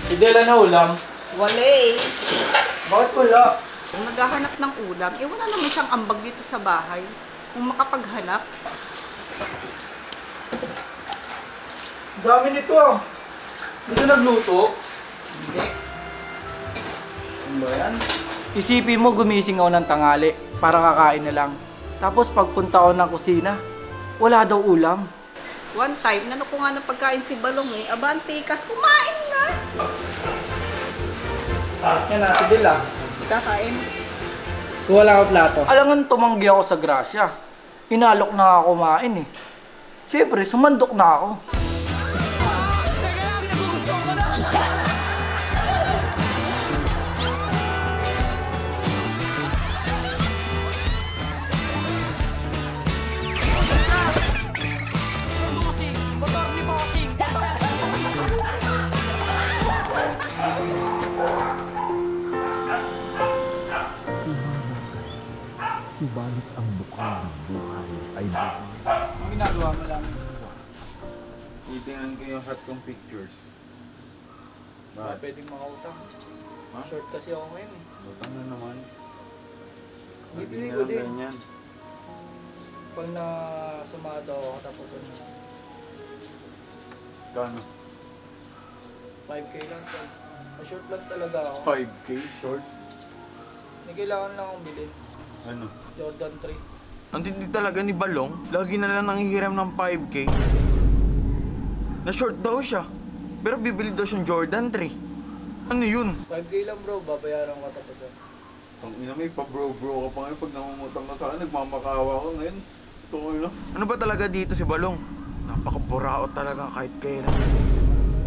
Si Dela na ulam. Wala eh. Bakit wala? Kung naghahanap ng ulam, wala naman siyang ambag dito sa bahay. Kung makapaghanap. Dami nito ah. Hindi ka nagluto? Hindi. Ano ba yan? Isipin mo gumising ako ng tanghali para kakain na lang. Tapos pagpunta ko ng kusina, wala daw ulam. One time, nano ko nga ng pagkain si Balong eh. Aba, antikas, kumain nga! Yan na, si Dela. Kakain. Kung wala akong plato. Alangan tumanggi ako sa grasya. Hinalok na ako kumain eh. Siyempre, sumandok na ako. Subalit ang bukal ng buhay ay buhay. Ang ginagawa mo lang. Titingnan ko yung hot kong pictures. Baka pwedeng makautang. Ha? Short kasi ako ngayon eh. Butang na naman. Bibili Hindi ko na din. ganyan. Pag na sumado ako tapos ano, Kano? 5K lang to. Short lang talaga ako. 5K short? May kailangan lang akong bilhin. Ano? Jordan 3. Ang tindi talaga ni Balong. Lagi na lang nanghihiram ng 5K. Na-short daw siya. Pero bibili daw siyang Jordan 3. Ano yun? 5K lang bro, babayaran ko tapos ano. Ang ina may pa-bro-bro ka pa ngayon. Pag namumutang ka sa akin, nagmamakawa ko ngayon. Ito ko lang. Ano ba talaga dito si Balong? Napaka-buraot talaga kahit kailan.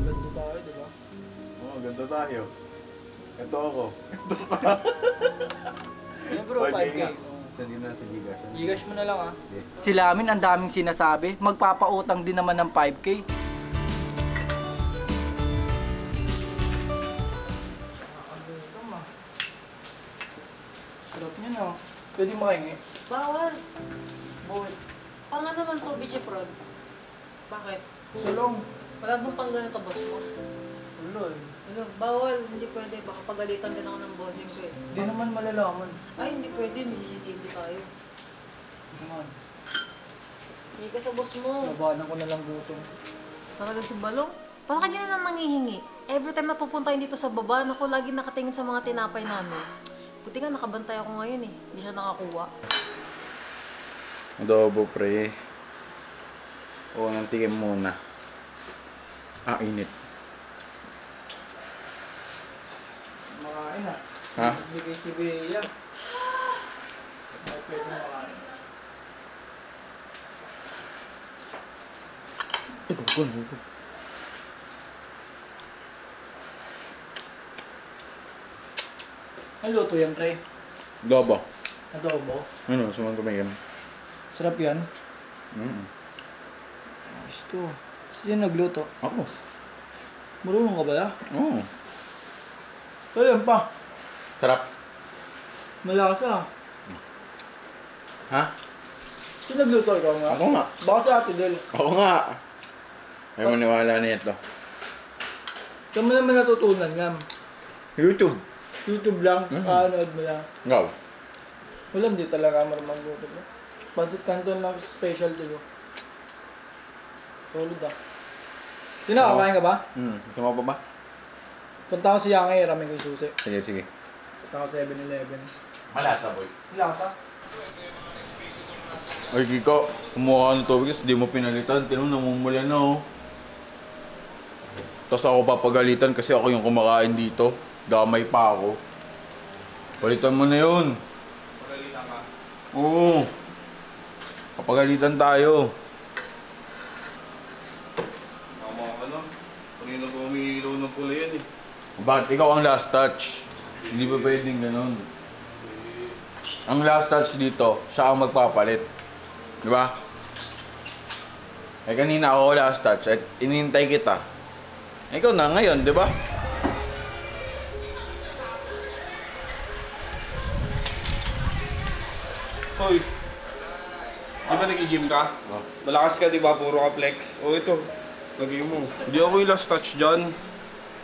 Ganto tayo, di ba? Oo, ganda tayo. Ito ako. Ito sa Yan bro, 5K. Sandi na sa Gigas. Gigash mo na lang ah. Okay. Sila amin ang daming sinasabi, magpapautang din naman ng 5K. Sarap niya no. Pwede makahingi. Bawal. Bakit? Pang ano ng tubig si Prod? Bakit? Sulong. Wala bang pang ganito boss mo? Ulol. Ano, bawal. Hindi pwede. Baka pagalitan din ako ng bossing ko eh. Hindi naman malalaman. Ay, hindi pwede. May CCTV tayo. Naman. Hindi ka sa boss mo. Labanan ko na lang gutom. Talaga si Balong? Parang ka ganun ang nangihingi. Every time na pupunta yun dito sa baba, naku, lagi nakatingin sa mga tinapay namin. Buti nga nakabantay ako ngayon eh. Hindi siya nakakuha. Adobo pre. Oo, nantikin muna. Ah, init. Makain ah. Ha? Bigay si Bea. Ay, pwede makain. Ito. Ang luto yan, pre. Adobo. Adobo. Ano, sumang kumain. Sarap yan. Gusto. Sino nagluto? Ako. Marunong ka ba ya? Oo. Ayan pa. Sarap. Malasa. Ha? Sino nagluto? Ikaw nga? Ako nga. Baka sa Ate Del. Ako nga. Ay maniwala na ito. Saan mo naman natutunan nga? YouTube. YouTube lang. Kaanood mo lang. Ikaw. Wala, hindi talaga marunong luto. Pansit Canton lang specialty ko. Solid ah. Kinakakain ka ba? Gusto mo pa ba? Punta ko si Yang ramen ko yung susi. Sige, sige. Punta ko 7-Eleven. Malasa, boy. Lasa? Ay, Kiko. Kumuha ka ng tubig kasi di mo pinalitan. Tinong namumula na, oh. Tapos ako papagalitan kasi ako yung kumakain dito. Damay pa ako. Palitan mo na yun. Pagalitan ka? Oo. Papagalitan tayo. Tama ka lang. Kanina ko umiilaw ng pula yan eh. Bakit ikaw ang last touch? Hindi ba pwedeng ganun? Ang last touch dito, siya ang magpapalit. Di ba? Eh kanina ako last touch at inintay kita. Ikaw na ngayon, di ba? Hoy! Di ba nag-gym ka? Oh. Malakas ka di ba? Puro ka flex. O ito. Lagay mo. Hindi ako yung last touch dyan.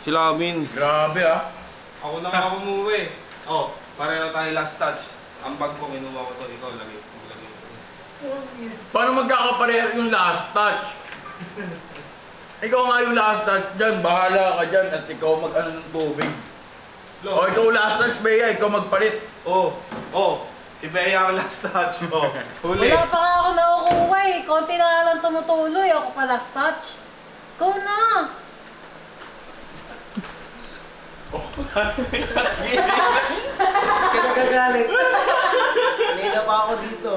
Sila amin. Grabe ah. Ako na nga umuwi. Oh, pareho tayo last touch. Ang bag ko, kinuha ko to. Ikaw, lagay. Lagay. Paano magkakapareho yung last touch? Ikaw nga yung last touch dyan, bahala ka dyan at ikaw mag-ano ng tubig. O ikaw last touch, Bea, ikaw magpalit. Oh, si Bea ang last touch mo. Huli. Wala pa nga ako nakukuha eh. Konti na nga lang tumutuloy. Ako pa last touch. Go na! Kinagagalit. Kanina pa ako dito.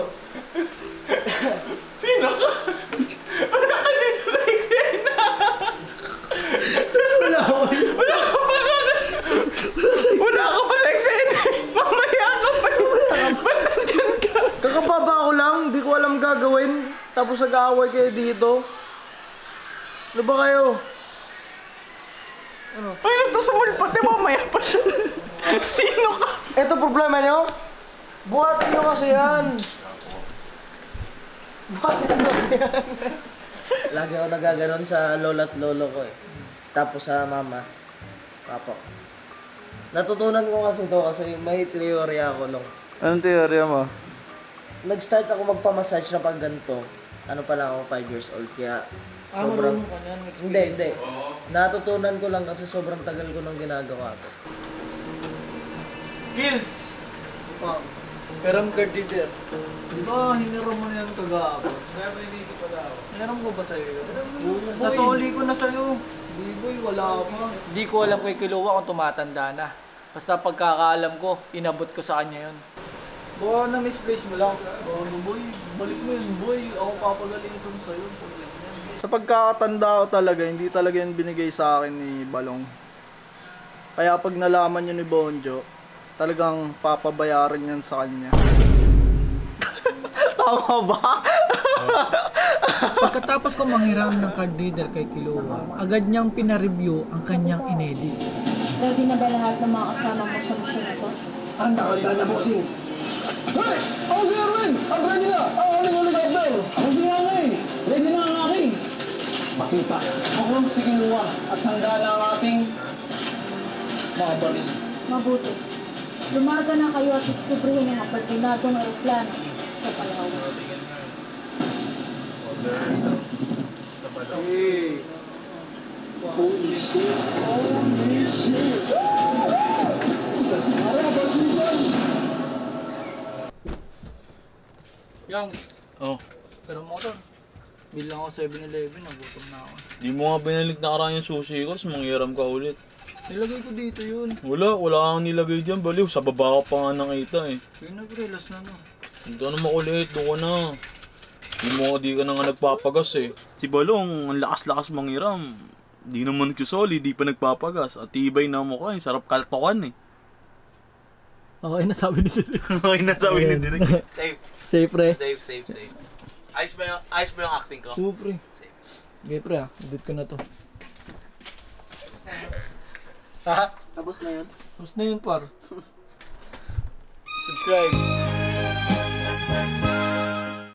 Sino ka? Wala ka dito na eksena. Wala ka pa sa eksena. Mamaya ka pa. Ba't nandyan ka? Kakababa ko lang, di ko alam gagawin. Tapos nag-aaway kayo dito. Ano ba kayo? Ay, ito sa mulpat eh, mamaya pa siya. Sino ka? Ito problema nyo? Buhatin nyo kasi yan. Buhatin nyo kasi yan. Lagi ako nagaganon sa lola at lolo ko eh. Tapos sa mama, papa ko. Natutunan ko kasi ito kasi may teorya ako nung. Anong teorya mo? Nag-start ako magpamassage na pag ganito. Ano pa lang ako, 5 years old. Kaya sobrang... Hindi. Natutunan ko lang kasi sobrang tagal ko nang ginagawa ko. Kills! Oh. Peram card leader. Di ba hiniram mo na yan kagahapon? Kaya ba inisip pa daw? Hiniram ko ba sa'yo yun? Nasoli ko na sa'yo. Di boy, wala pa. Di ko alam kay Kiluwa kung tumatanda na. Basta pagkakaalam ko, inabot ko sa kanya yun. Baka na-misplace mo lang. Ano boy, balik mo yun boy. Ako papagalitan sa'yo. Sa pagkakatanda ko talaga, hindi talaga yun binigay sa akin ni Balong. Kaya pag nalaman yun ni Bonjo, talagang papabayaran yan sa kanya. Tama ba? Pagkatapos ko manghiram ng card reader kay Kiluwa, agad niyang pinareview ang kanyang inedit. Ready na ba lahat ng mga kasama mo sa mission na to? Handa na, bossing. Hoy! Ako si Erwin! Ang ready na! Ang aling helicopter! Ako si Angay! Ready na ang aking! Makita, ako si Kiluwa at handa na ang ating mga baril. Mabuti. Lumaga na kayo at iskubrihin ang abandonadong aeroplano sa Palawan. Hey! Holy shit! Holy shit! Yang, Oh, pero motor. Bilang ako 7-Eleven, nagutom na ako. di mo nga binalik na karang yung susi ko, manghiram ka ulit. Nilagay ko dito yun. Wala kang nilagay dyan, baliw. Sa baba ka pa nga nakita eh. Kaya nag-relas na no. Hindi ka na makulit, doon ka na. Di ka na nga nagpapagas eh. Si Balong, ang lakas-lakas manghiram. Di naman kusoli, di pa nagpapagas. At tibay na mukha eh, sarap kaltokan eh. Okay na sabi ni Direk. Okay na sabi ni Direk. Safe. Safe pre. Safe. Ayos ba yung acting ko? Super. Okay pre ah, edit ko na to. Ha? Tapos na yun? Tapos na yun par. Subscribe.